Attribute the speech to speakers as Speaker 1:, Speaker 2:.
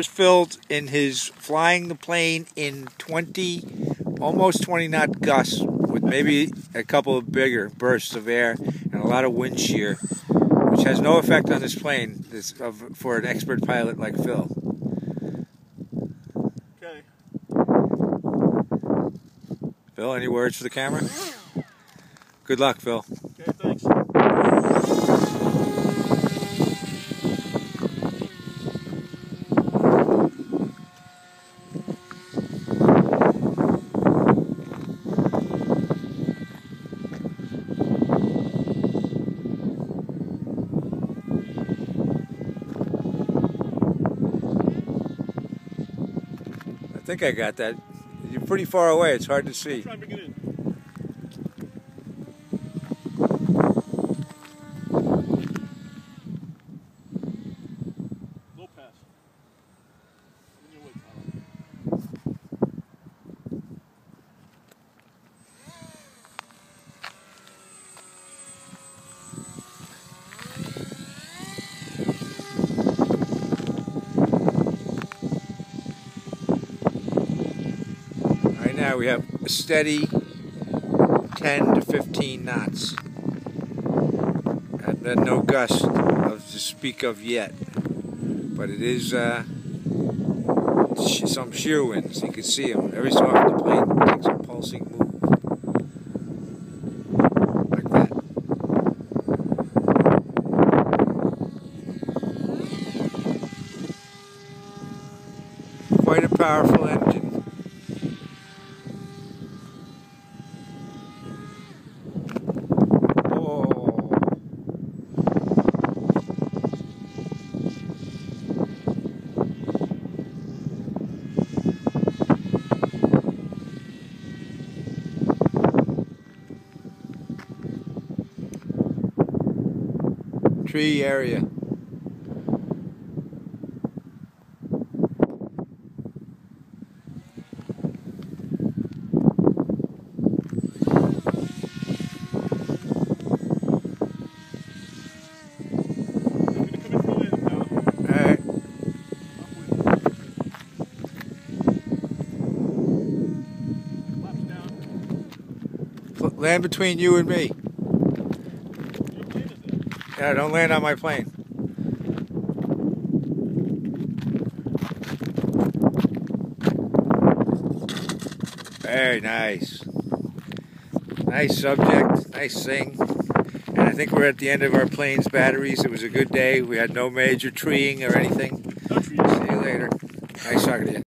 Speaker 1: Filled in his flying the plane in almost 20 knot gusts with maybe a couple of bigger bursts of air and a lot of wind shear, which has no effect on this plane for an expert pilot like Phil.
Speaker 2: Okay.
Speaker 1: Phil, any words for the camera? Good luck, Phil.
Speaker 2: Okay, thanks.
Speaker 1: I think I got that. You're pretty far away. It's hard to see.
Speaker 2: Try and bring it in. Low pass. In your way,
Speaker 1: Right now we have a steady 10 to 15 knots. And then no gust to speak of yet. But it is some shear winds. You can see them. Every so often the plane takes a pulsing move. Like that. Quite a powerful engine. Tree area. Alright. Land between you and me. Yeah, don't land on my plane. Very nice. Nice subject, nice thing. And I think we're at the end of our plane's batteries. It was a good day. We had no major treeing or anything. See you later. Nice talking to you.